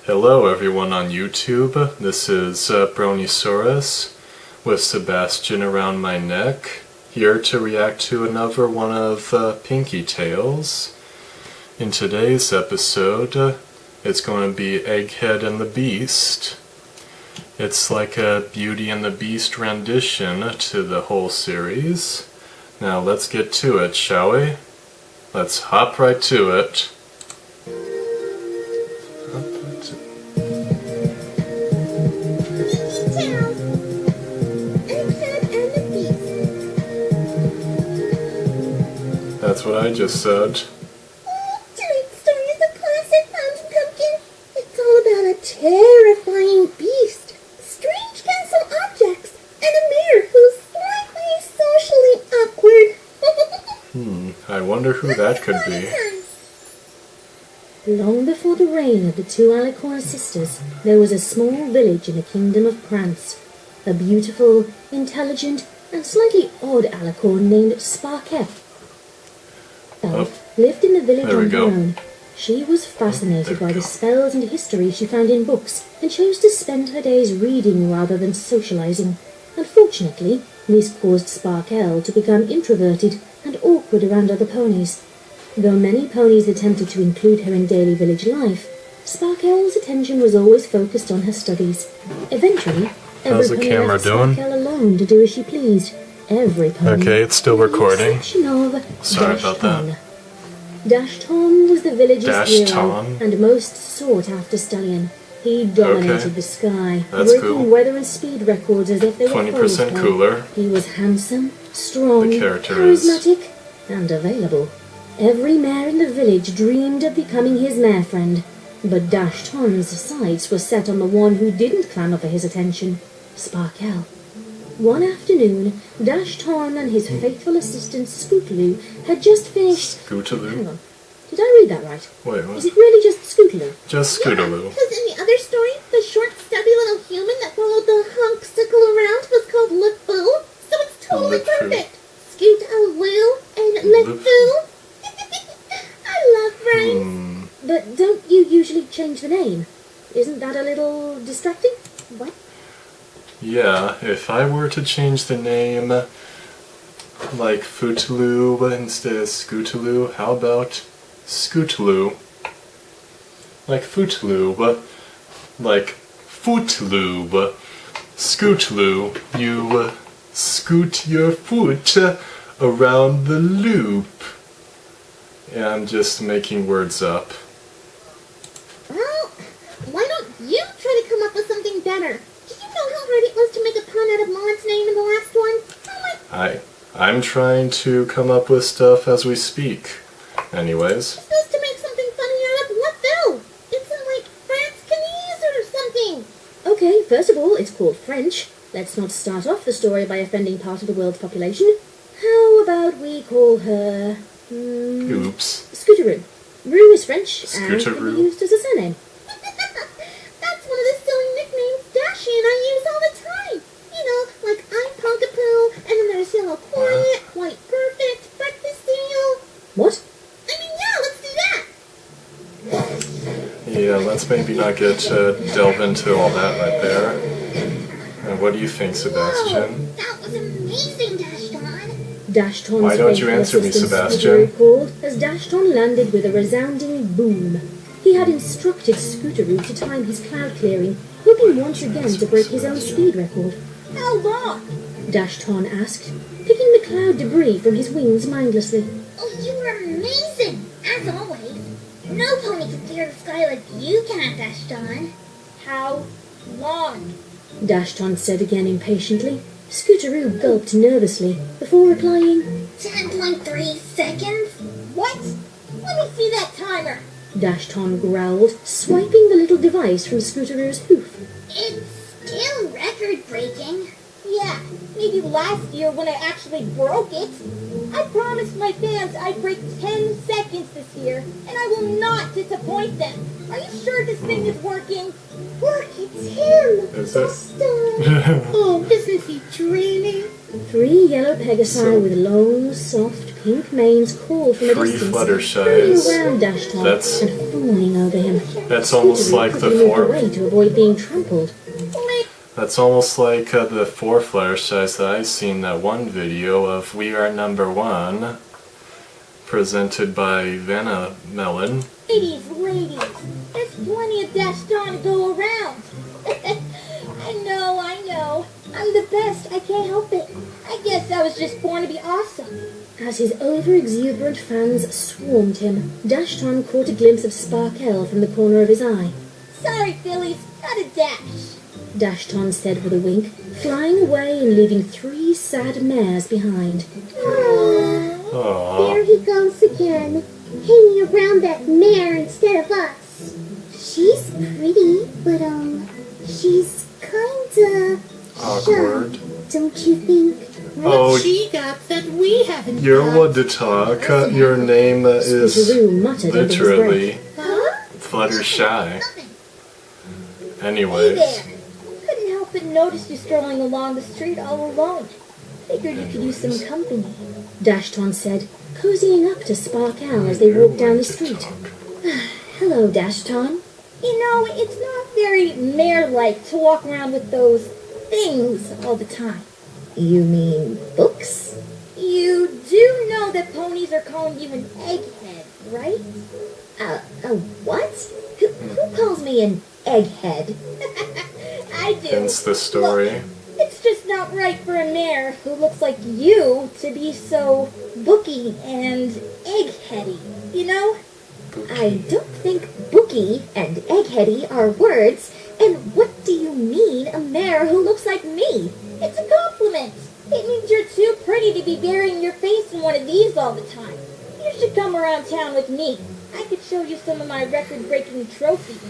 Hello everyone on YouTube, this is Bronysaurus with Sebastian around my neck, here to react to another one of Pinkie tales. In today's episode, it's going to be Egghead and the Beast. It's like a Beauty and the Beast rendition to the whole series. Now let's get to it, shall we? Let's hop right to it. That's what I just said. Tonight's story is a classic Fountain Pumpkin. It's all about a terrifying beast, strange pencil objects, and a mayor who's slightly socially awkward. I wonder who that could be. Long before the reign of the two Alicorn sisters, there was a small village in the kingdom of Prance. A beautiful, intelligent, and slightly odd Alicorn named Sparkle lived in the village on her own. She was fascinated by the spells and history she found in books, and chose to spend her days reading rather than socializing. Unfortunately, this caused Sparkle to become introverted and awkward around other ponies. Though many ponies attempted to include her in daily village life, Sparkle's attention was always focused on her studies. Eventually, How's the every pony camera left doing? Sparkle alone to do as she pleased. Every pony. Okay, it's still recording. Sorry about that. Dashton was the village's hero Dashton? and most sought-after stallion. He dominated the sky, That's breaking cool. weather and speed records as if they were 20% cooler. He was handsome, strong, The character is- charismatic, and available. Every mare in the village dreamed of becoming his mare friend, but Dashton's sights were set on the one who didn't clamor for his attention, Sparkle. One afternoon, Dashton and his faithful assistant Scootaloo had just finished... Hang Scootaloo? on. Did I read that right? Wait, Is what? it really just Scootaloo? Just Yeah, Scootaloo. because in the other story, the short, stubby little human that followed the hunksicle around was called LeFou, so it's totally LeFou. perfect. Scootaloo and LeFou. I love brains. But don't you usually change the name? Isn't that a little distracting? What? Yeah, if I were to change the name like Footaloo instead of Scootaloo, how about Scootaloo? Like Footaloo, but like Footaloo, Scootaloo, you scoot your foot around the loop. Yeah, I'm just making words up. Well, why don't you try to come up with something better? Did you know how hard it was to make a pun out of Maud's name in the last one? I'm trying to come up with stuff as we speak. Anyways. Supposed to make something funny out of what though? It's in like France-Canese or something. Okay, first of all, it's called French. Let's not start off the story by offending part of the world's population. How about we call her... Oops. Scootaroo. Roo is French and can Scootaroo. be used as a surname. That's one of the silly nicknames Dashy and I use all the time. You know, like I'm Punkapoo, and then there's Yellow Quiet, White Perfect, Breakfast Cereal. What? I mean, yeah, let's do that. Yeah, let's maybe not get delve into all that right there. And what do you think, Sebastian? Whoa, that was amazing, Dashton. Dashton's Why don't you faithful answer me, assistant Sebastian? Scootaroo called as Dashton landed with a resounding boom. He had instructed Scootaroo to time his cloud clearing, hoping once again to break his own speed record. How long? Dashton asked, picking the cloud debris from his wings mindlessly. Oh, you were amazing, as always. No pony can clear the sky like you can, Dashton. How long? Dashton said again impatiently. Scootaroo gulped nervously before replying, 10.3 seconds? What? Let me see that timer. Dashton growled, swiping the little device from Scootaroo's hoof. It's still record-breaking. Yeah, maybe last year when I actually broke it. I promised my fans I'd break 10 seconds this year, and I will not disappoint them. Are you sure this thing is working? Work, it's him! Is it? Oh, isn't he dreaming? 3 yellow pegasi with long, soft pink manes called from a 3 distance, Fluttershies. hurrying around Dashton That's- and fawning over him. That's almost Scootery like the quickly moved 4. away to avoid being trampled. That's almost like the 4 Fluttershies that I've seen that one video of We Are Number 1, presented by Vanna Melon. Ladies, there's plenty of Dashton to go around. I know. I'm the best. I can't help it. I guess I was just born to be awesome. As his over-exuberant fans swarmed him, Dashton caught a glimpse of Sparkle from the corner of his eye. Sorry, Phillies. Gotta dash. Dashton said with a wink, flying away and leaving 3 sad mares behind. Aww. There he goes again, hanging around that mare instead of us. She's pretty, but she's kinda Awkward. shy, don't you think? Oh, She got that we haven't you're got. one to talk. Your name is Scooteroo muttered under his breath. literally Huh? Fluttershy. Hey Anyways. there. Couldn't help but notice you strolling along the street all alone. Figured you could use some company. Dashton said, cozying up to Sparkle as they walked down the street. Hello, Dashton. You know, it's not very mare-like to walk around with those things all the time. You mean books? You do know that ponies are calling you an egghead, right? A what? Who calls me an egghead? I do. Hence the story. Look, it's just not right for a mare who looks like you to be so booky and eggheady, you know? I don't think bookie and eggheady are words. And what do you mean, a mare who looks like me? It's a compliment. It means you're too pretty to be burying your face in one of these all the time. You should come around town with me. I could show you some of my record-breaking trophies.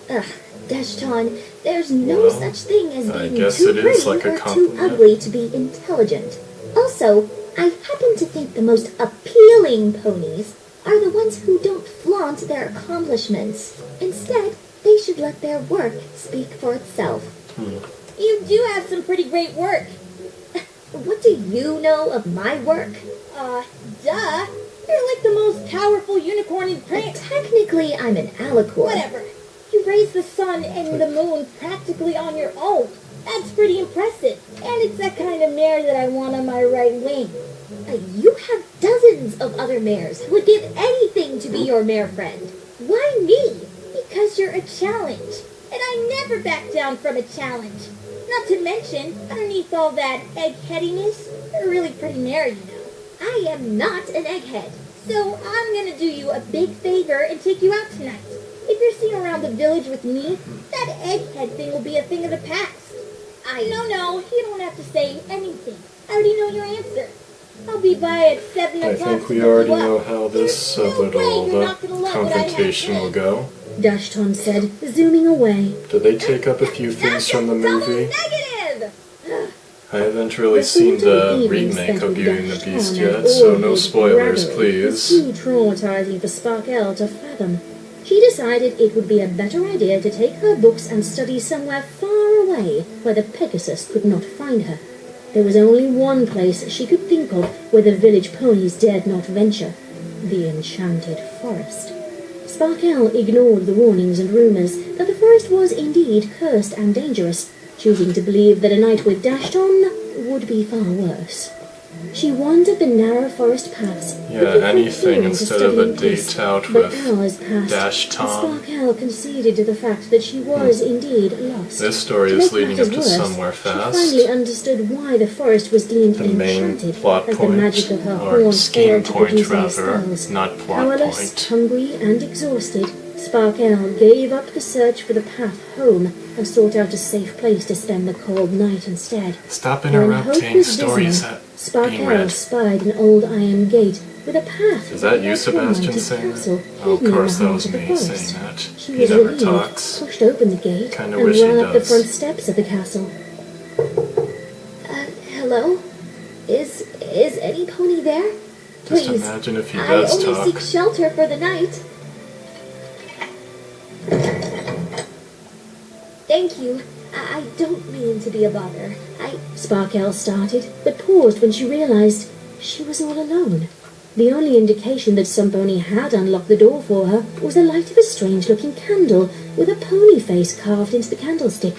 Ugh, Dashton, there's no Well, such thing as I being guess too it is pretty like a or too compliment. ugly to be intelligent. Also, I happen to think the most appealing ponies are the ones who don't flaunt their accomplishments. Instead, they should let their work speak for itself. You do have some pretty great work. What do you know of my work? Duh. You're like the most powerful unicorn in print. Technically, I'm an alicorn. Whatever. You raise the sun and the moon practically on your own. That's pretty impressive. And it's that kind of mare that I want on my right wing. You have dozens of other mares who would give anything to be your mare friend. Why me? Because you're a challenge. And I never back down from a challenge. Not to mention, underneath all that eggheadiness, you're a really pretty mare, you know. I am not an egghead. So I'm gonna do you a big favor and take you out tonight. If you're seen around the village with me, that egghead thing will be a thing of the past. No, you don't have to say anything. I already know your answer. I'll be by at 7 I o'clock. think we to already pick you know up. how this There's no way little you're not gonna love what I have to confrontation will say. go. Dashton said, zooming away. Did they take up a few things from the movie? Negative! I haven't really The seen thought of the evening remake spent of with Beauty and the Dashton Beast and yet, all so no his spoilers, bragging was please. too traumatizing for Sparkle to fathom. She decided it would be a better idea to take her books and study somewhere far away where the Pegasus could not find her. There was only one place she could think of where the village ponies dared not venture: the enchanted forest. Sparkle ignored the warnings and rumors that the forest was indeed cursed and dangerous, choosing to believe that a night with Dashton would be far worse. She wandered the narrow forest paths. Yeah, looking for anything things to instead study of a in peace. date out But with hours passed, Dashton. and Sparkle conceded to the fact that she was indeed lost. This story To is make leading up matters to worse, somewhere She fast. finally understood why the forest was deemed The main enchanted, plot as the point, magic of her or horn scheme failed to point produce any rather, spells. not plot Powerless, point. hungry, and exhausted, Sparkle gave up the search for the path home and sought out a safe place to spend the cold night instead. Stop When hope interrupting was stories dismal, that being Sparkle read. spied an old iron gate with a path. Is that you, led to a Sebastian, mighty saying that? castle Oh, of hidden in course, the that heart was of the me forest. saying that. She He was never relieved, talks. pushed open the gate, Kinda and wish he ran up the does. front steps of the castle. Hello? Is any pony there? Just Please, imagine if he I does only talk. seek shelter for the night. Thank you. I don't mean to be a bother. Sparkle started, but paused when she realized she was all alone. The only indication that some pony had unlocked the door for her was the light of a strange-looking candle with a pony face carved into the candlestick.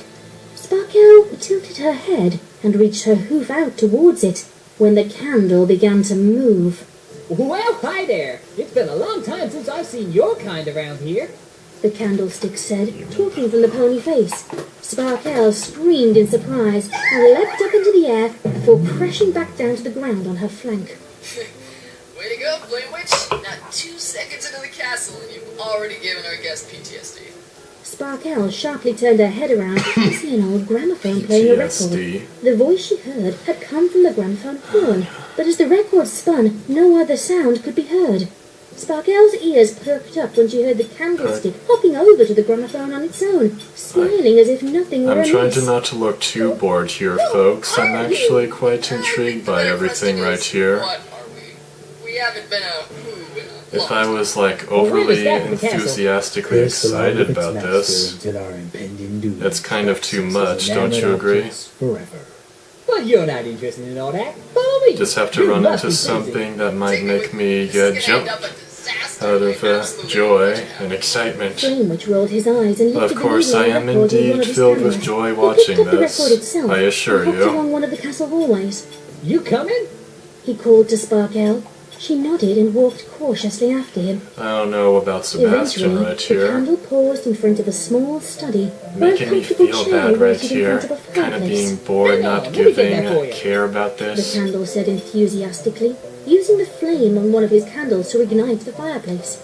Sparkle tilted her head and reached her hoof out towards it when the candle began to move. Well, hi there. It's been a long time since I've seen your kind around here. The candlestick said, talking from the pony face. Sparkle screamed in surprise and leapt up into the air before crashing back down to the ground on her flank. Way to go, Flame Witch! Not 2 seconds into the castle and you've already given our guest PTSD. Sparkle sharply turned her head around to see an old gramophone playing a record. The voice she heard had come from the gramophone horn, but as the record spun, no other sound could be heard. Sparkle's ears perked up when she heard the candlestick hopping over to the gramophone on its own, smiling as if nothing were amiss. I'm trying to not to look too bored here, folks. I'm actually quite intrigued by everything right here. What are we? We haven't been a who in a If I was like overly enthusiastically excited about this, it's kind of too much, don't you agree? But you're not interested in all that. Follow me. Just have to run into something that might make me jump out of joy and excitement. Flame Witch rolled his eyes and Of lifted course, the I needle am record with one indeed of his filled with cameras. joy He watching picked up the this, record itself I assure and hopped you. along one of the castle hallways. You coming? He called to Sparkle. She nodded and walked cautiously after him. I don't know about Sebastian Eventually, right the here. candle paused in front of a small study, where a Making me comfortable feel chair bad right waited in here. front of a Kind of fireplace. being bored, not Let me get giving that for a you. care about The this. candle said enthusiastically, using the flame on one of his candles to ignite the fireplace.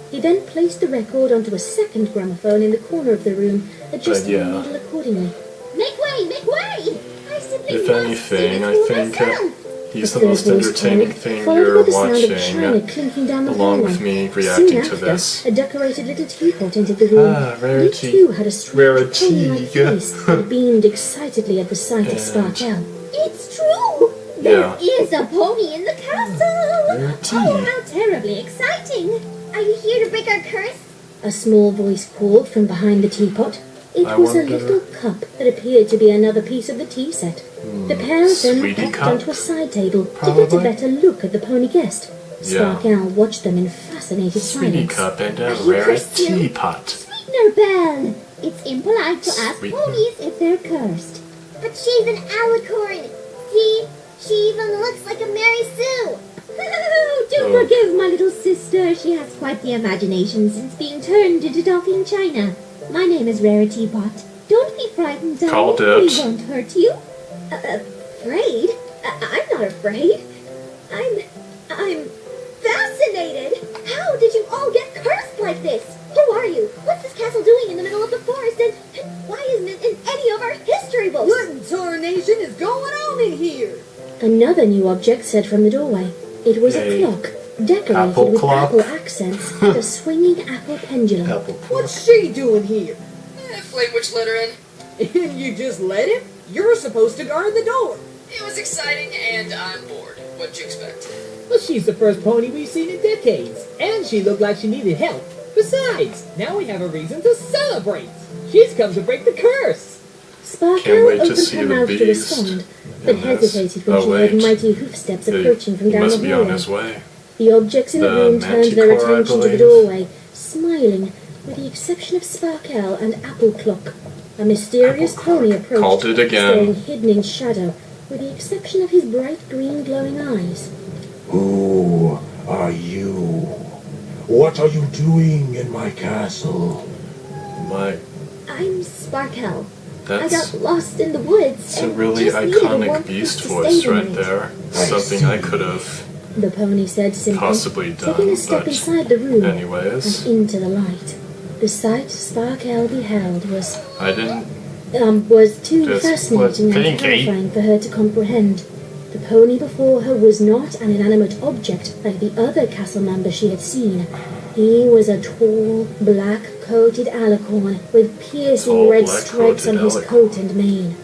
He then placed the record onto a second gramophone in the corner of the room, adjusting yeah. the needle accordingly. Make way, make way! I simply If must anything, see I this for think myself. he's The the most third voice entertaining called, thing followed you're by the sound of china watching, clinking down the along hallway. with me Soon reacting after, to this. a decorated little teapot entered the room. Ah, He rarity. too had a strange Rarity. pony-like face that beamed excitedly at the sight of And- Sparkle. It's true! There Yeah. is a pony in the castle! Rarity. Oh, how terribly exciting! Are you here to break our curse? A small voice called from behind the teapot. It I was a wonder- little cup that appeared to be another piece of the tea set. The pair of them Sweetie hopped cup? onto a side table to get a Probably. better look at the pony guest. Yeah. Sparkle watched them in fascinated Sweetie silence. cup and a Are you rare cursed too? teapot. Sweetener Belle! It's impolite to ask Sweetener. ponies if they're cursed. But she's an alicorn! See? She even looks like a Mary Sue! Do Oh. forgive my little sister. She has quite the imagination since being turned into talking china. My name is Rarity Pot. Don't be frightened, darling. Called it. We won't hurt you. Afraid? I'm not afraid. I'm fascinated. How did you all get cursed like this? Who are you? What's this castle doing in the middle of the forest? And why isn't it in any of our history books? What in tarnation is going on in here? Another new object said from the doorway. It was Yay. a clock, decorated Apple with clock. apple accents and a swinging apple pendulum. What's she doing here? Flame Witch let her in. And you just let him? You're supposed to guard the door. It was exciting and I'm bored. What'd you expect? Well, she's the first pony we've seen in decades. And she looked like she needed help. Besides, now we have a reason to celebrate. She's come to break the curse. Sparkle Can't wait to opened see her the mouth to beast respond, but in this. hesitated when Oh, she heard wait. mighty hoofsteps He approaching from down must the be on hallway. his way. The objects in the The room turned their manticore, I attention to the believe. doorway, smiling, with the exception of Sparkle and Apple Clock. A mysterious Apple pony Clock. approached, Called it again. staying hidden in shadow, with the exception of his bright green glowing eyes. Who are you? What are you doing in my castle? My, I'm Sparkle. I that's got lost in the woods. it's a and really just needed a warm iconic place beast to voice stay the right night. there. I Something see. I could have The pony said simply, possibly taking done, a step but inside the room anyways, and into the light. The sight Sparkle beheld was I didn't. too Just fascinating what, and Pinkie? terrifying for her to comprehend. The pony before her was not an inanimate object like the other castle members she had seen. He was a tall, black-coated alicorn with piercing Tall, red stripes on black-coated his alicorn. coat and mane.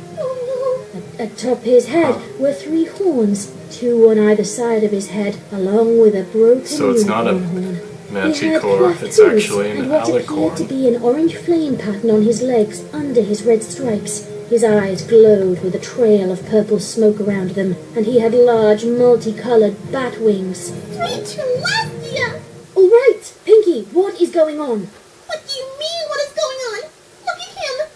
Atop his head were 3 horns, 2 on either side of his head, along with a broken So it's not a unicorn horn. He had Manticore, cloth it's hooves actually an and what appeared to alicorn. be an orange flame pattern on his legs under his red stripes. His eyes glowed with a trail of purple smoke around them, and he had large, multicolored bat wings. Sweet Celestia! All right, Pinkie, what is going on? What do you mean, what is going on? Look at him!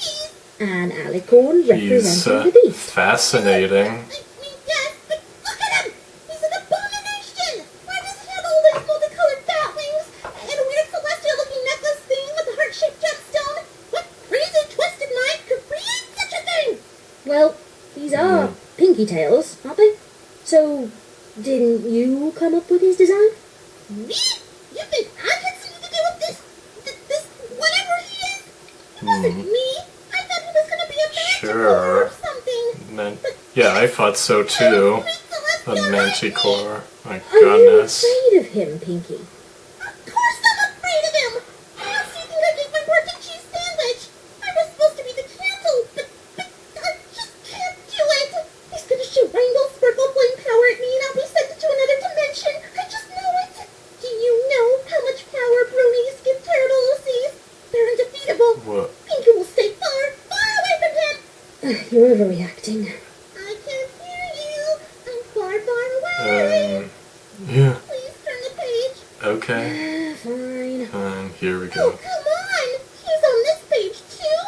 He's... An alicorn He's representing the beast. fascinating. I mean, yes, but look at him! He's an abomination! Why does he have all those multicolored bat wings and a weird celestial-looking necklace thing with a heart-shaped gemstone? What crazy, twisted mind could create such a thing? Well, these are Pinkie tails, aren't they? So, didn't you come up with his design? Me? You think I had something to do with this whatever he is? It wasn't me. I thought he was going to be a manticore or something. Yeah, I thought so too. A Celestia, manticore. My Are you goodness. afraid of him, Pinkie? Of course I'm afraid of him! How else do you think I gave my word to cheese sandwich? I was supposed to be the candle, but I just can't do it! He's gonna shoot rainbow sparkle flame power at me and I'll be sent into another dimension! I just know it! Do you know how much power bronies give turtles? They're undefeatable! What? Pinkie will stay far, far away from him! You're overreacting. I can't hear you! I'm far, far away! Yeah. Please turn the page! Okay. Fine. Here we Oh, go. come on! He's on this page, too!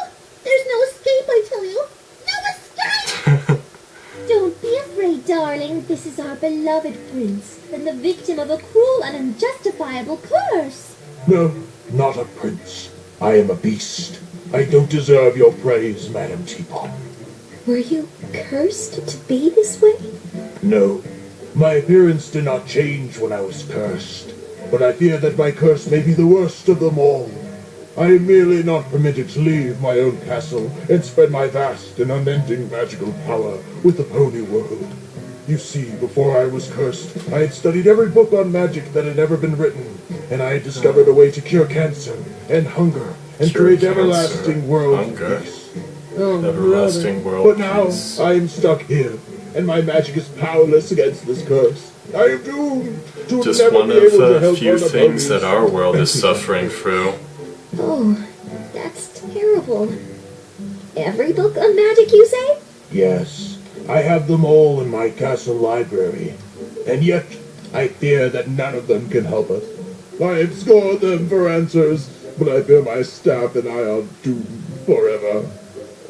There's no escape, I tell you! No escape! Don't be afraid, darling. This is our beloved prince, and the victim of a cruel and unjustifiable curse. No, not a prince. I am a beast. I don't deserve your praise, Madam Teapot. Were you cursed to be this way? No, my appearance did not change when I was cursed, but I fear that my curse may be the worst of them all. I am merely not permitted to leave my own castle and spread my vast and unending magical power with the pony world. You see, before I was cursed, I had studied every book on magic that had ever been written, and I had discovered a way to cure cancer and hunger and Cure create cancer, everlasting world hunger. peace. Everlasting world But now peace. I am stuck here, and my magic is powerless against this curse. I am doomed to Just never one be of able to the help few other things ponies. that our world is suffering through. Oh, that's terrible. Every book on magic, you say? Yes, I have them all in my castle library, and yet I fear that none of them can help us. I have scored them for answers, but I fear my staff and I are doomed forever.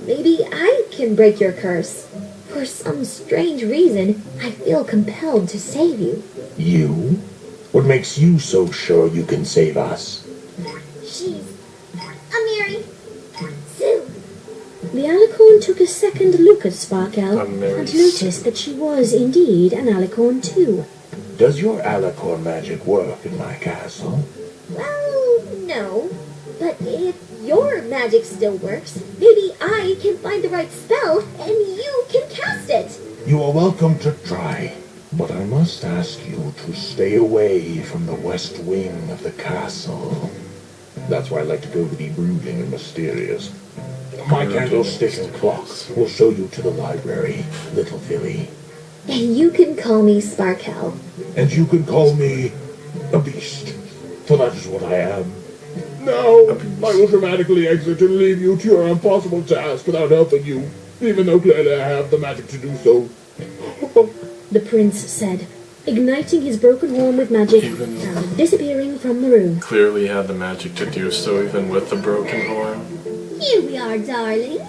Maybe I can break your curse. For some strange reason, I feel compelled to save you. You? What makes you so sure you can save us? She's a Mary Sue. The alicorn took a second look at Sparkle A Mary and Sue. noticed that she was indeed an alicorn too. Does your alicorn magic work in my castle? Well, no. But if your magic still works, maybe I can find the right spell and you can cast it. You are welcome to try, but I must ask you to stay away from the west wing of the castle. That's why I like to go to be brooding and mysterious. My candlestick and clock will show you to the library, little filly. And you can call me Sparkle. And you can call me a beast, for that is what I am. Now, I will dramatically exit and leave you to your impossible task without helping you, even though clearly I have the magic to do so. The prince said, igniting his broken horn with magic Even- and disappearing from the room. Clearly had the magic to do so even with the broken horn. Here we are, darling.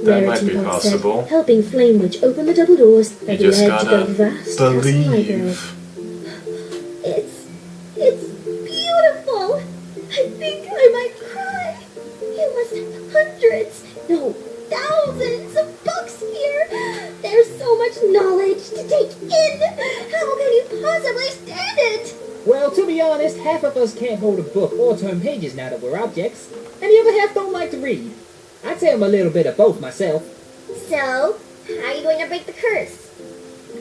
That might Rarity be Pot possible. said, helping Flame Witch open the double doors that You just led to the gotta vast castle library. believe. It's beautiful. I think I might cry. You must have hundreds, no, thousands of books here. There's so much knowledge to take in. How can you possibly stand it? Well, to be honest, half of us can't hold a book or turn pages now that we're objects, and the other half don't like to read. I'd say I'm a little bit of both myself. So, how are you going to break the curse?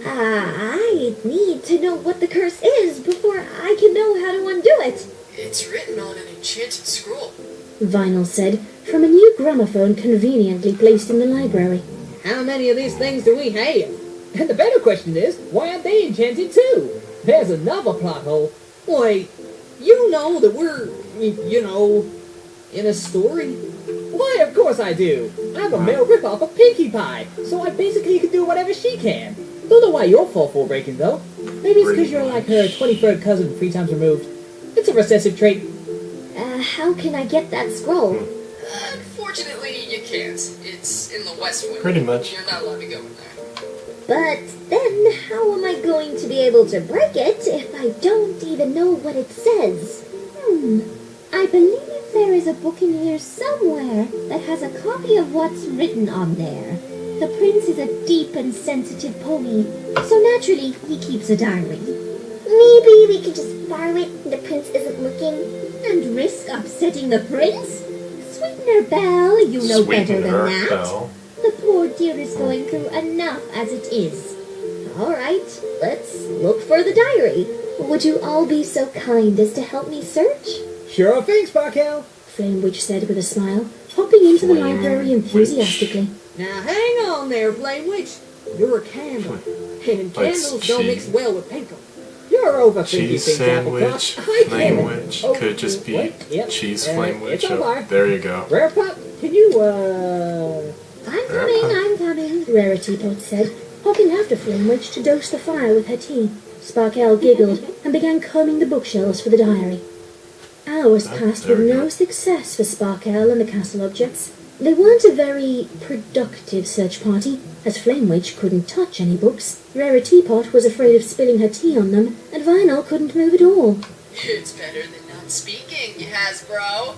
I need to know what the curse is before I can know how to undo it, It's written on an enchanted scroll. Vinyl said, from a new gramophone conveniently placed in the library. How many of these things do we have? And the better question is, why aren't they enchanted too? There's another plot hole. Wait, you know that we're, in a story? Why, of course I do. I'm a male ripoff of Pinkie Pie, so I basically can do whatever she can. Don't know why you're fall for breaking, though. Maybe it's because you're like her 23rd cousin 3 times removed. It's a recessive trait. How can I get that scroll? Unfortunately, you can't. It's in the West Wing. Pretty much. You're not allowed to go in there. But then, how am I going to be able to break it if I don't even know what it says? I believe there is a book in here somewhere that has a copy of what's written on there. The prince is a deep and sensitive pony, so naturally he keeps a diary. Maybe we could just borrow it when the prince isn't looking. And risk upsetting the prince? Sweetener Belle, you know better than that. Belle. The poor dear is going through enough as it is. All right, let's look for the diary. Would you all be so kind as to help me search? Sure thing, Sparkle. Flame Witch said with a smile, hopping into the Flame library enthusiastically. Now hang on there, Flame Witch. You're a candle, and candles don't mix well with pinkle. You're overthinking Cheese things, sandwich, Applecross. I get flame it. witch. Oh, Could just be wait, yep. cheese flame witch. It's on bar. There you go. Rare Pup, can you, I'm coming, Rarity Pot said, hopping after Flame Witch to dose the fire with her tea. Sparkle giggled and began combing the bookshelves for the diary. Hours passed there with we no go. success for Sparkle and the castle objects. They weren't a very productive search party, as Flame Witch couldn't touch any books, Rarity Pot was afraid of spilling her tea on them, and Vinyl couldn't move at all. It's better than not speaking, Hasbro.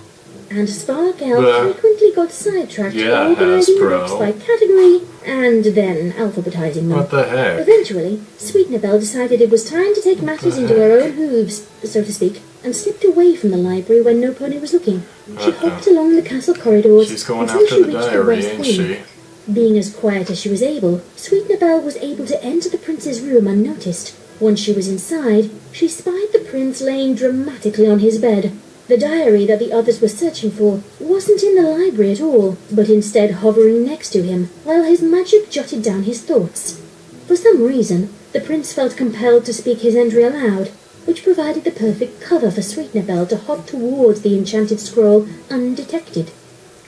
And Sparkle frequently got sidetracked Yeah, organizing the Hasbro. books by category and then alphabetizing them. What the heck? Eventually, Sweetener Belle decided it was time to take matters into her own hooves, so to speak, and slipped away from the library when no pony was looking. She hopped along the castle corridors She's going until after she the reached the diary, west ain't wing. she? Being as quiet as she was able, Sweetener Belle was able to enter the prince's room unnoticed. Once she was inside, she spied the prince laying dramatically on his bed. The diary that the others were searching for wasn't in the library at all, but instead hovering next to him, while his magic jotted down his thoughts. For some reason, the prince felt compelled to speak his entry aloud, which provided the perfect cover for Sweetener Belle to hop towards the enchanted scroll undetected.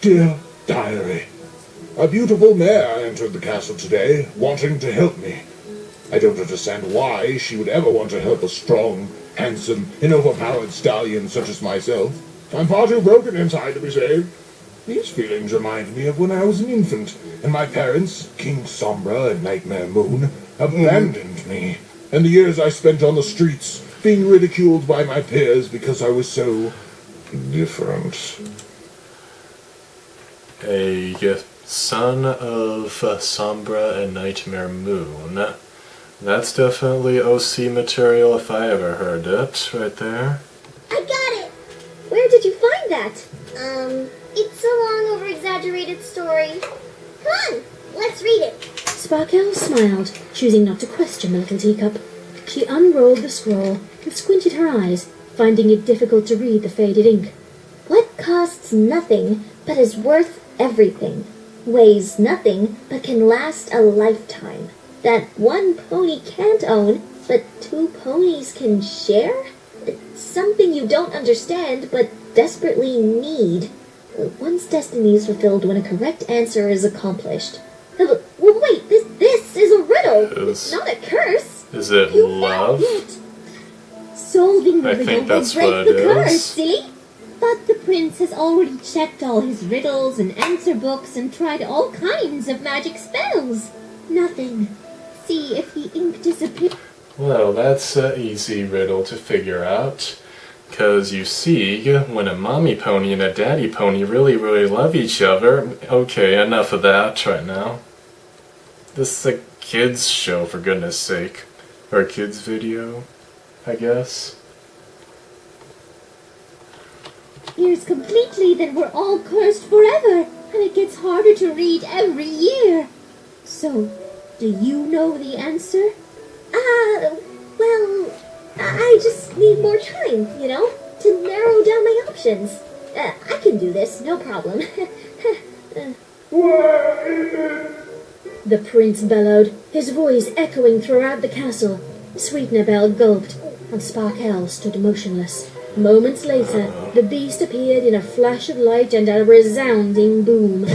Dear diary, a beautiful mare entered the castle today, wanting to help me. I don't understand why she would ever want to help a strong, handsome, and overpowered stallion such as myself. I'm far too broken inside to be saved. These feelings remind me of when I was an infant, and my parents, King Sombra and Nightmare Moon, abandoned me, and the years I spent on the streets, being ridiculed by my peers because I was so different. A son of Sombra and Nightmare Moon. That's definitely OC material if I ever heard it, right there. I got it! Where did you find that? It's a long over-exaggerated story. Come on, let's read it. Sparkle smiled, choosing not to question the little teacup. She unrolled the scroll and squinted her eyes, finding it difficult to read the faded ink. What costs nothing, but is worth everything, weighs nothing, but can last a lifetime, that one pony can't own, but 2 ponies can share? It's something you don't understand, but desperately need. One's destiny is fulfilled when a correct answer is accomplished. Well, wait, this is a riddle. It's not a curse. Is it You love? found it. Solving the I riddle think will that's break what the it curse, is. silly. But the prince has already checked all his riddles and answer books and tried all kinds of magic spells. Nothing. See if the ink disappears. Well, that's an easy riddle to figure out. 'Cause you see, when a mommy pony and a daddy pony really love each other... Okay, enough of that right now. This is a kids show, for goodness sake. Or a kids video, I guess. Here's completely, then we're all cursed forever, and it gets harder to read every year. So, do you know the answer? Well, I just need more time, to narrow down my options. I can do this, no problem. The prince bellowed, his voice echoing throughout the castle. Sweetener Belle gulped, and Sparkle stood motionless. Moments later, the beast appeared in a flash of light and a resounding boom.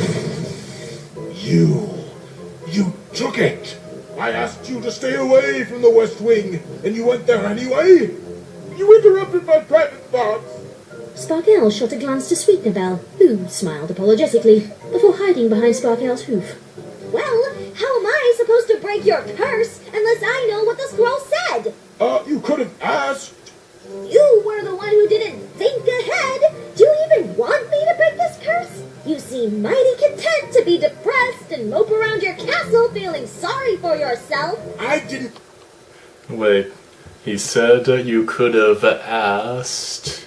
You took it! I asked you to stay away from the West Wing, and you went there anyway? You interrupted my private thoughts! Sparkle shot a glance to Sweetenerbell, who smiled apologetically, before hiding behind Sparkle's hoof. Well, how am I supposed to break your curse unless I know what the scroll said? You could have asked. You were the one who didn't think ahead. Do you even want me to break this curse? You seem mighty content to be depressed and mope around your castle feeling sorry for yourself. I didn't... Wait, he said you could have asked,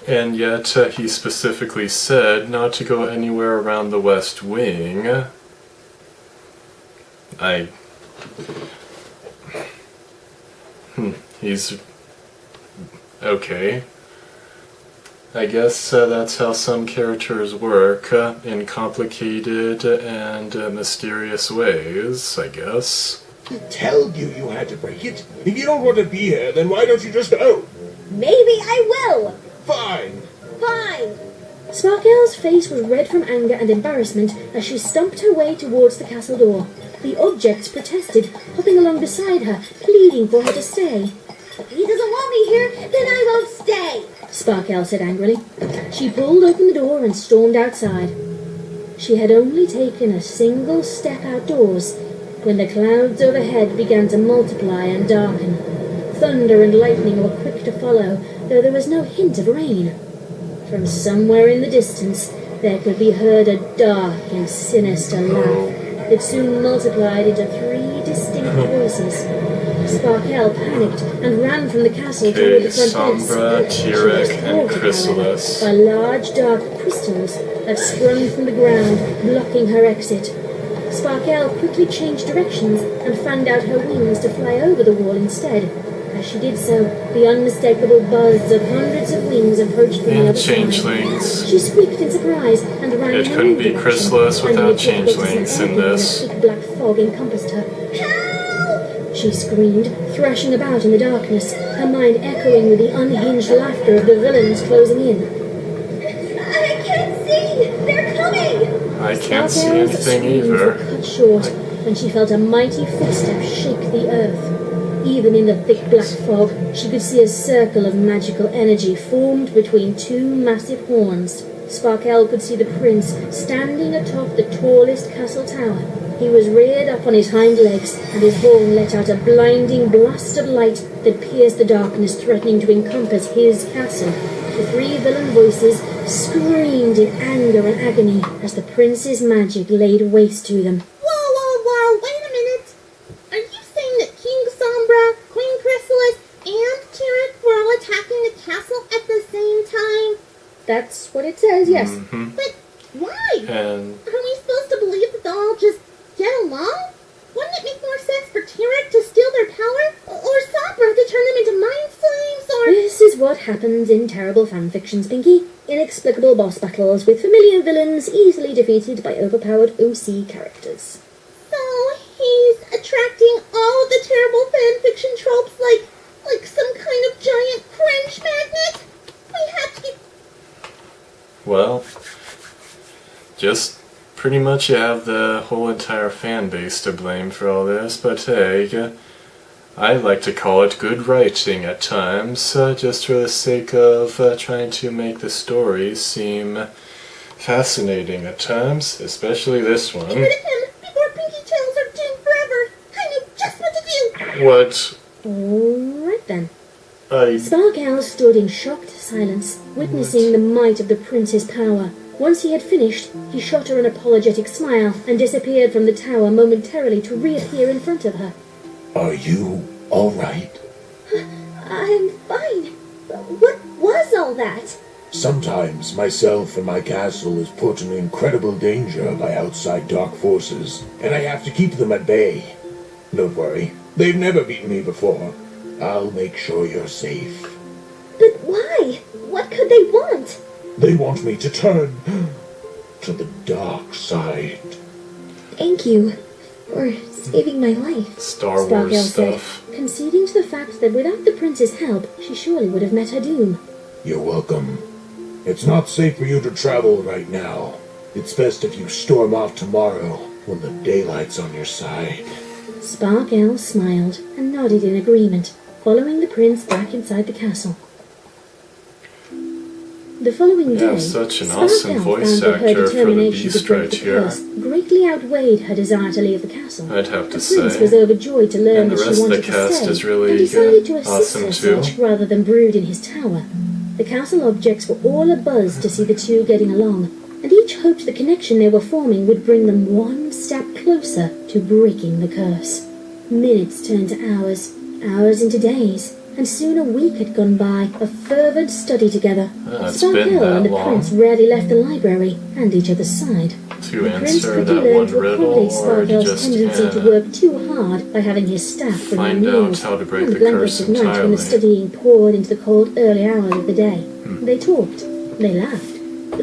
and yet he specifically said not to go anywhere around the West Wing. He's... okay. I guess that's how some characters work, in complicated and mysterious ways, I guess. I told you you had to break it. If you don't want to be here, then why don't you just go? Maybe I will. Fine. Fine. Sparkle's face was red from anger and embarrassment as she stumped her way towards the castle door. The objects protested, hopping along beside her, pleading for her to stay. If he doesn't want me here, then I won't stay. Sparkle said angrily. She pulled open the door and stormed outside. She had only taken a single step outdoors when the clouds overhead began to multiply and darken. Thunder and lightning were quick to follow, though there was no hint of rain. From somewhere in the distance, there could be heard a dark and sinister laugh that soon multiplied into 3 distinct voices. Sparkle panicked and ran from the castle toward the front Sombra, fence. She was Tyrek, and thwarted, Chrysalis. however, by large dark crystals that sprung from the ground, blocking her exit. Sparkle quickly changed directions and fanned out her wings to fly over the wall instead. As she did so, the unmistakable buzz of hundreds of wings approached from the And other side. changelings. She squeaked in surprise and ran It in her couldn't own be direction, Chrysalis finding without it difficult to see changelings in anything when this. a thick black fog encompassed her. Help! She screamed, thrashing about in the darkness, her mind echoing with the unhinged laughter of the villains closing in. I can't see. They're coming. I can't see Sparkle's anything screams were either. cut short when she felt a mighty footstep shake the earth. Even in the thick black fog, she could see a circle of magical energy formed between 2 massive horns. Sparkle could see the prince standing atop the tallest castle tower. He was reared up on his hind legs, and his horn let out a blinding blast of light that pierced the darkness, threatening to encompass his castle. The 3 villain voices screamed in anger and agony as the prince's magic laid waste to them. Whoa, wait a minute. Are you saying that King Sombra, Queen Chrysalis, and Tyrek were all attacking the castle at the same time? That's what it says, yes. But why? And Are we supposed to believe that they'll all just get along? Wouldn't it make more sense for Tyrek to steal their power? Or Sombra to turn them into mind slaves? Or... This is what happens in terrible fanfictions, Pinkie. Inexplicable boss battles with familiar villains easily defeated by overpowered OC characters. So he's attracting all of the terrible fanfiction tropes like some kind of giant cringe magnet? We have to get... well, just pretty much you have the whole entire fan base to blame for all this, but hey, I like to call it good writing at times, just for the sake of trying to make the story seem fascinating at times, especially this one. Get rid of him before Pinkie Tails are doomed forever. I know just what to do. What? Alright then. I... Sparkle stood in shocked silence, witnessing the might of the prince's power. Once he had finished, he shot her an apologetic smile and disappeared from the tower momentarily to reappear in front of her. Are you all right? I'm fine. What was all that? Sometimes myself and my castle is put in incredible danger by outside dark forces, and I have to keep them at bay. Don't worry, they've never beaten me before. I'll make sure you're safe. But why? What could they want? They want me to turn to the dark side. Thank you. or saving my life, Star Wars Sparkle stuff. said, conceding to the fact that without the prince's help, she surely would have met her doom. You're welcome. It's not safe for you to travel right now. It's best if you storm off tomorrow when the daylight's on your side. Sparkle smiled and nodded in agreement, following the prince back inside the castle. The following day, such an Sparkle awesome voice found that her actor for the determination to beast break right the here. curse greatly outweighed her desire to leave the castle. I'd have to The prince say. was overjoyed to learn And the that she rest of the wanted to cast stay, is really and decided to assist awesome her too. search rather than brood in his tower. The castle objects were all abuzz to see the two getting along, and each hoped the connection they were forming would bring them one step closer to breaking the curse. Minutes turned to hours, hours into days, and soon a week had gone by of fervent study together. It's been Sparkle that and the long. prince rarely left the library and each other's side. To The prince answer quickly that learned one to riddle, accommodate or to Sparkle's just tendency to work too hard by having his staff bring find him out meals how to break and the blankets curse at night when the entirely. studying poured into the cold early hours of the day. They talked, they laughed,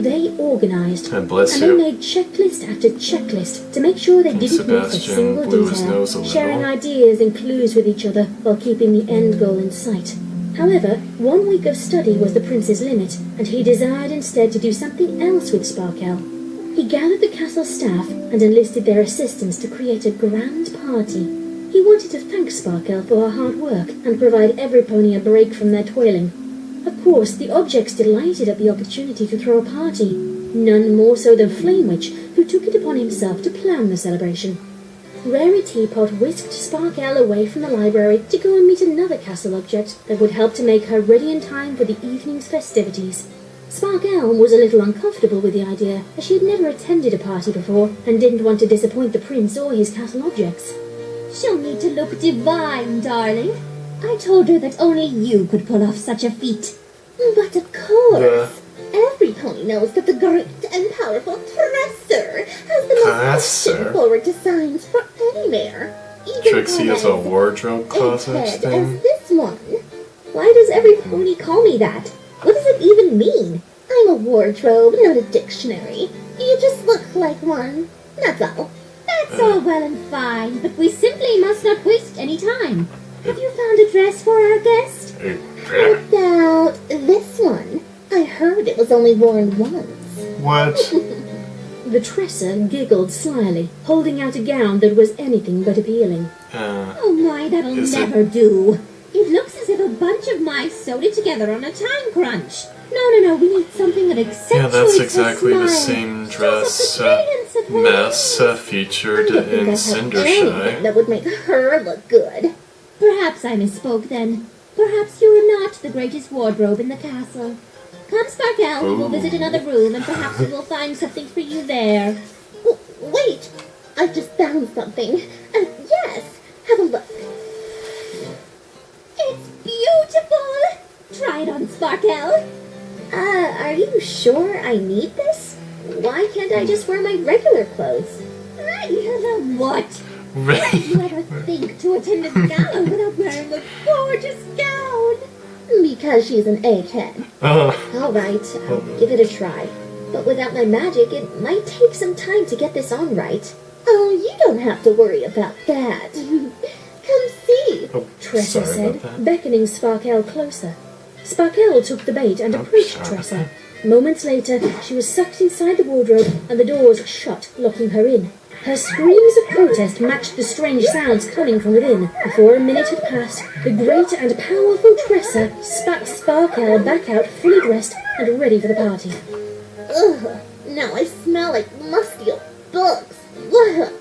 they organized, And bless and they you. made checklist after checklist to make sure they And didn't miss a Sebastian single blew his detail, nose a little. sharing ideas and clues with each other while keeping the end goal in sight. However, 1 week of study was the prince's limit, and he desired instead to do something else with Sparkle. He gathered the castle staff and enlisted their assistance to create a grand party. He wanted to thank Sparkle for her hard work and provide every pony a break from their toiling. Of course, the objects delighted at the opportunity to throw a party, none more so than Flamewitch, who took it upon himself to plan the celebration. Rary Teapot whisked Sparkle away from the library to go and meet another castle object that would help to make her ready in time for the evening's festivities. Sparkle was a little uncomfortable with the idea, as she had never attended a party before and didn't want to disappoint the prince or his castle objects. She'll need to look divine, darling. I told her that only you could pull off such a feat. But of course, every pony knows that the great and powerful Tresser has the most Tresser? forward designs for any mare. Even Trixie has a wardrobe closet Egghead thing. as this one. Why does every pony call me that? What does it even mean? I'm a wardrobe, not a dictionary. You just look like one. That's all. That's all well and fine, but we simply must not waste any time. Have you found a dress for our guest? About this one. I heard it was only worn once. What? The Tresser giggled slyly, holding out a gown that was anything but appealing. Oh my, that'll Is it- never do. It looks as if a bunch of mice sewed it together on a time crunch. No, we need something that accentuates Yeah, that's her exactly the smile. same Shows dress off the brilliance of her Mess eyes. featured I don't think in I have anything Cindershy. that would make her look good. Perhaps I misspoke then. Perhaps you are not the greatest wardrobe in the castle. Come, Sparkle, we'll visit another room and perhaps we will find something for you there. Wait, I just found something. Yes, have a look. It's beautiful! Try it on, Sparkle. Are you sure I need this? Why can't I just wear my regular clothes? Regular what? Did you ever think to attend a gala without wearing a gorgeous gown? Because she's an egghead. All right, I'll give it a try. But without my magic, it might take some time to get this on right. Oh, you don't have to worry about that. Come see. Tresser sorry said, about that. beckoning Sparkle closer. Sparkle took the bait and approached sorry. Tresser. Moments later, she was sucked inside the wardrobe and the doors shut, locking her in. Her screams of protest matched the strange sounds coming from within. Before a minute had passed, the great and powerful Tresser spat Sparkle back out fully dressed and ready for the party. Ugh, now I smell like musty old bugs. Ugh.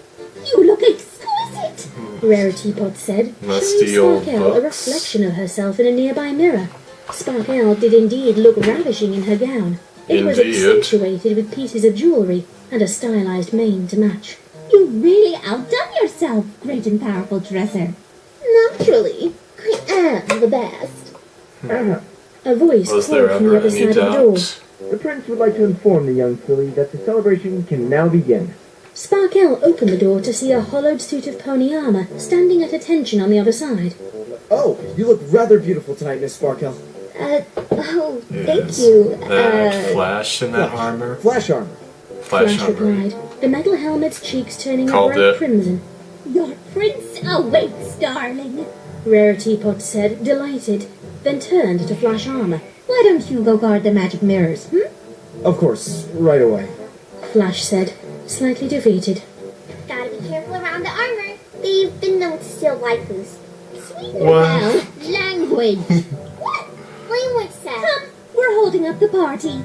You look exquisite, Rare Teapot said, Musty showing old Sparkle a bugs. reflection of herself in a nearby mirror. Sparkle did indeed look ravishing in her gown. It was Indeed. accentuated with pieces of jewellery and a stylized mane to match. You really outdone yourself, great and powerful Dresser. Naturally, I am the best. A voice Was called there from the ever other any side of the door. doubt? The prince would like to inform the young filly that the celebration can now begin. Sparkle opened the door to see a hollowed suit of pony armour standing at attention on the other side. Oh, you look rather beautiful tonight, Miss Sparkle. Thank Is you. that Flash in that armor? Flash armor. Flash Flash armor. replied, the metal helmet's cheeks turning a Called bright it. crimson. Your prince awaits, darling. Rarity Pot said, delighted, then turned to Flash Armor. Why don't you go guard the magic mirrors, Of course, right away. Flash said, slightly defeated. Gotta be careful around the armor. They've been known to steal waifus. Sweet What? language. What? Language said. Come, we're holding up the party.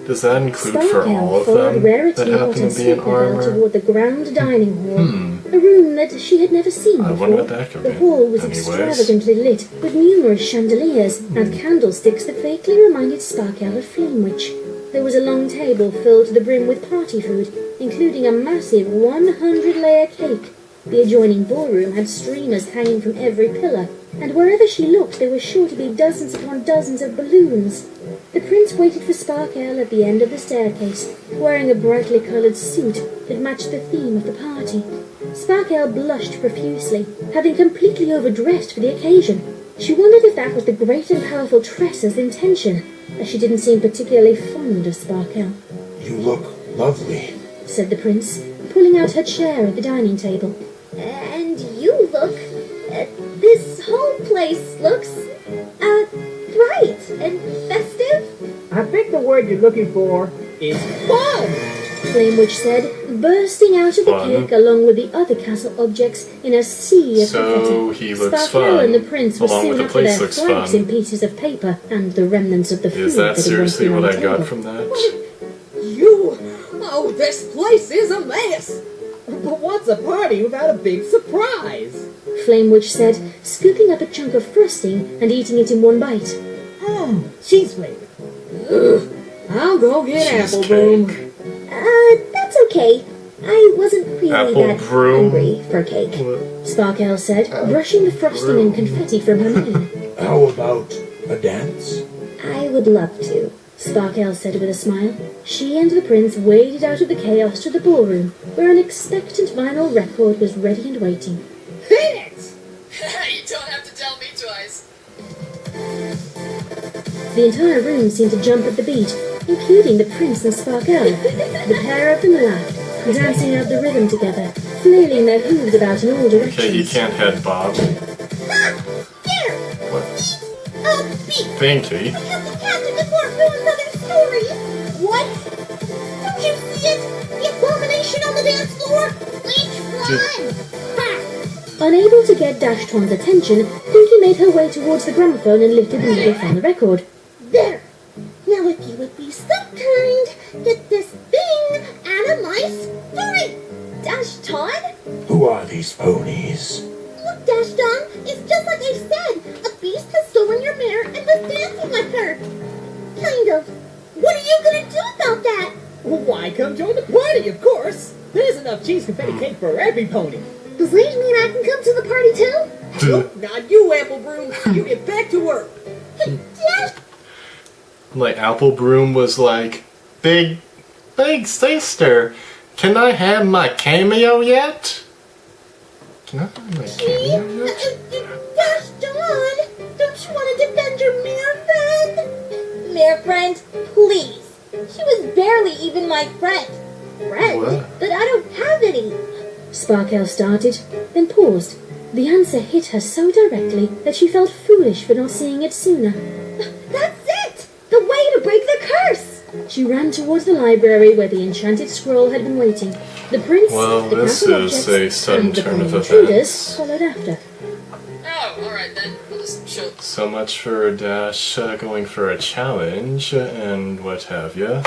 Does that include for all Sparkle of followed them Rarity that Pot happen and to be in Superbell armor? toward the grand dining hall. A room that she had never seen I before. wonder what that could The be. hall was Anyways. extravagantly lit with numerous chandeliers and candlesticks that vaguely reminded Sparkle of Flame Witch. There was a long table filled to the brim with party food, including a massive 100-layer cake. The adjoining ballroom had streamers hanging from every pillar, and wherever she looked there were sure to be dozens upon dozens of balloons. The prince waited for Sparkle at the end of the staircase, wearing a brightly coloured suit that matched the theme of the party. Sparkle blushed profusely, having completely overdressed for the occasion. She wondered if that was the great and powerful Tressa's intention, as she didn't seem particularly fond of Sparkle. You look lovely. Said the prince, pulling out her chair at the dining table. And you look... this whole place looks... bright and festive. I think the word you're looking for is fun! Flame Witch said, bursting out of the Fun. cake along with the other castle objects in a sea of So confetti. he looks Sparkle fun, and the prince were along soon with the after place their looks flags fun. in pieces of paper and the remnants of the food Is that had seriously been what on I the got table. from that? Oh, this place is a mess. But what's a party without a big surprise? Flame Witch said, scooping up a chunk of frosting and eating it in one bite. Cheese flavor. I'll go get Apple Bloom. Cheesecake. That's okay. I wasn't really Apple that broom. hungry for cake. Sparkle said, brushing the frosting and confetti from her mane. How about a dance? I would love to. Sparkle said with a smile. She and the prince waded out of the chaos to the ballroom, where an expectant vinyl record was ready and waiting. Hit it! You don't have to tell me twice. The entire room seemed to jump at the beat, including the prince and Sparkle. The pair of them laughed, dancing out the rhythm together, flailing their hooves about in all directions. Okay, you can't head bob. There! What? Beat! Pinkie. Have the captain before ruins other stories! What? Don't you see it? The abomination on the dance floor? Which one? Ha! Unable to get Dashton's attention, Pinkie made her way towards the gramophone and lifted the needle from the record. There! Now if you would be so kind, get this thing out of my story! Dashton? Who are these ponies? Look, Dashton, it's just like I said. A beast has stolen your mare and was dancing with her. Kind of. What are you gonna do about that? Why, come join the party, of course! There's enough cheese confetti cake for every pony. Does that mean I can come to the party too? Nope, not you, Apple Broom. You get back to work. Dash! Like Apple Broom was like, Big sister, can I have my cameo yet? Can I have my cameo yet? Dashton! Don't you want to defend your mare friend? Mare friend, please. She was barely even my friend. Friend? What? But I don't have any. Sparkle started, then paused. The answer hit her so directly that she felt foolish for not seeing it sooner. That's it! The way to break the curse! She ran towards the library where the enchanted scroll had been waiting. The prince, Well, the this castle is objects, a sudden and the turn of pony intruders events. followed after. Oh, alright then. I'll just show... So much for Dash going for a challenge and what have ya.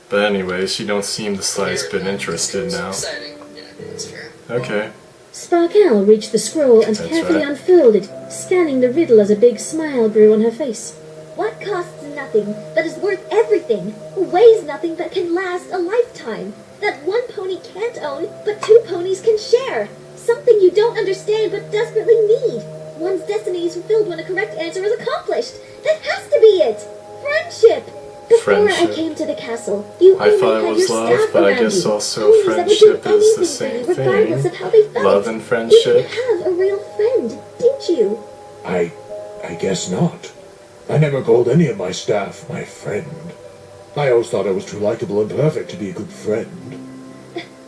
But anyways, you don't seem the slightest bit interested now. Exciting. Yeah, that's fair. Okay. Sparkle reached the scroll and That's carefully right. unfurled it, scanning the riddle as a big smile grew on her face. What costs nothing, but is worth everything? Weighs nothing, but can last a lifetime? That one pony can't own, but two ponies can share? Something you don't understand, but desperately need? One's destiny is fulfilled when a correct answer is accomplished. That has to be it! Friendship! Before I Friendship. came to the castle, you I only thought it had was your love, staff but I around guess you. also Ponies that would do friendship is the anything same for you, regardless thing. of how they felt. Love and You friendship. have a real friend, didn't you? I guess not. I never called any of my staff my friend. I always thought I was too likable and perfect to be a good friend.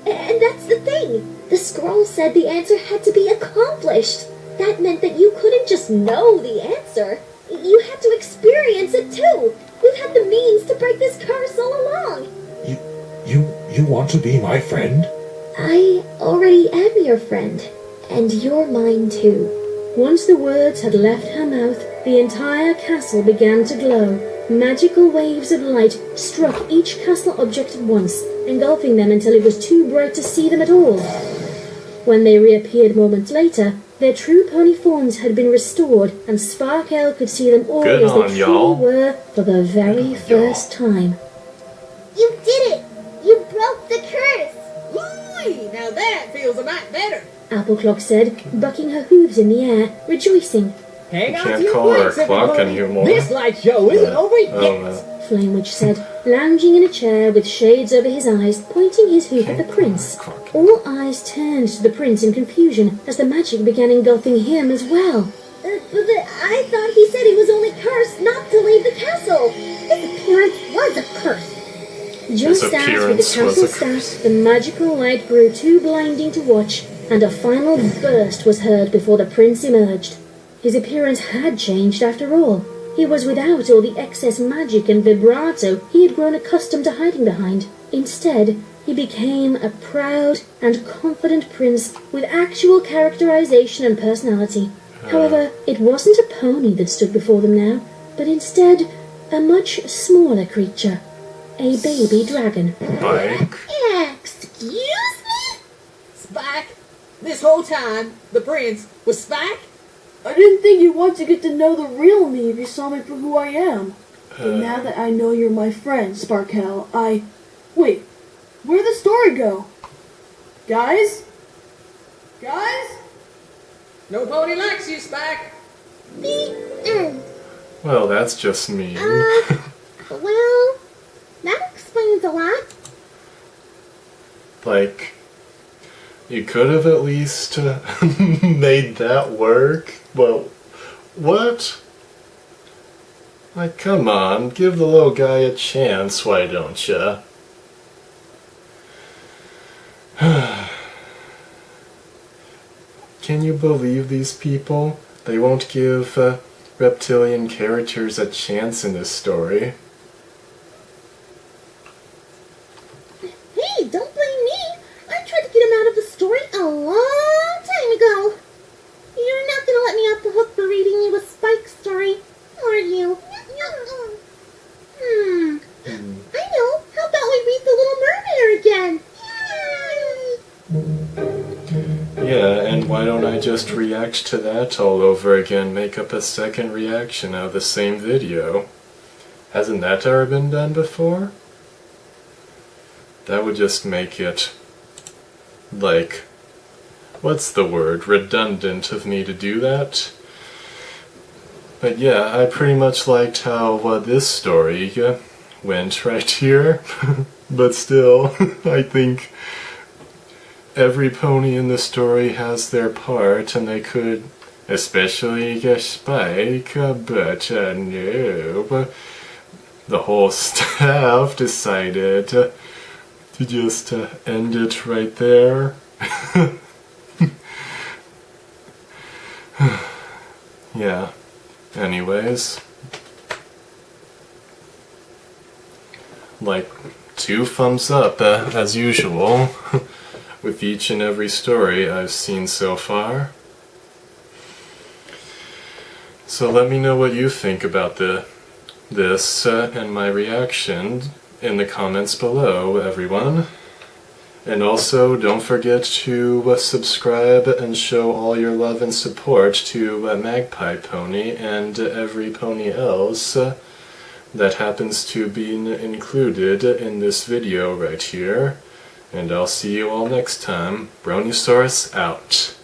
And that's the thing. The scroll said the answer had to be accomplished. That meant that you couldn't just know the answer. You had to experience it too. We've had the means to break this curse all along. You want to be my friend? I already am your friend. And you're mine too. Once the words had left her mouth, the entire castle began to glow. Magical waves of light struck each castle object at once, engulfing them until it was too bright to see them at all. When they reappeared moments later, their true pony forms had been restored, and Sparkle could see them all Good as they on truly y'all. were for the very first time. You did it! You broke the curse! Whee! Now that feels a lot better. Appleclock said, bucking her hooves in the air, rejoicing. Hang You on can't to your call her a butts, clock everybody. anymore. This light show isn't over yet. Flamewitch said, lounging in a chair with shades over his eyes, pointing his hoof at the prince. All eyes turned to the prince in confusion as the magic began engulfing him as well. But I thought he said he was only cursed not to leave the castle. His appearance was a curse. Just as with the appearance was castle a curse. staff, the magical light grew too blinding to watch, and a final burst was heard before the prince emerged. His appearance had changed after all. He was without all the excess magic and vibrato he had grown accustomed to hiding behind. Instead, he became a proud and confident prince with actual characterization and personality. However, it wasn't a pony that stood before them now, but instead a much smaller creature. A baby dragon. Bike. Excuse me? Spike, this whole time, the prince was Spike? I didn't think you'd want to get to know the real me if you saw me for who I am. But now that I know you're my friend, Sparkle, Wait, where'd the story go? Guys? Guys? No pony likes you, Spike. The end. Well, that's just mean. Well, that explains a lot. Like, you could have at least made that work. Well, what? Like, come on, give the little guy a chance, why don't ya? Can you believe these people? They won't give reptilian characters a chance in this story. Hey, don't blame me. I tried to get him out of the story a long time ago. You're not gonna let me off the hook for reading you a Spike story, are you? I know. How about we read The Little Mermaid again? Yeah, and why don't I just react to that all over again, make up a second reaction out of the same video? Hasn't that ever been done before? That would just make it, like, what's the word, redundant of me to do that? But yeah, I pretty much liked how this story went right here, but still, I think every pony in the story has their part, and they could, especially Spike, but no, the whole staff decided to just end it right there. Yeah, anyways, like 2 thumbs up as usual with each and every story I've seen so far. So let me know what you think about this and my reaction in the comments below, everyone. And also, don't forget to subscribe and show all your love and support to Magpie Pony and every pony else that happens to be included in this video right here. And I'll see you all next time. Brontosaurus out.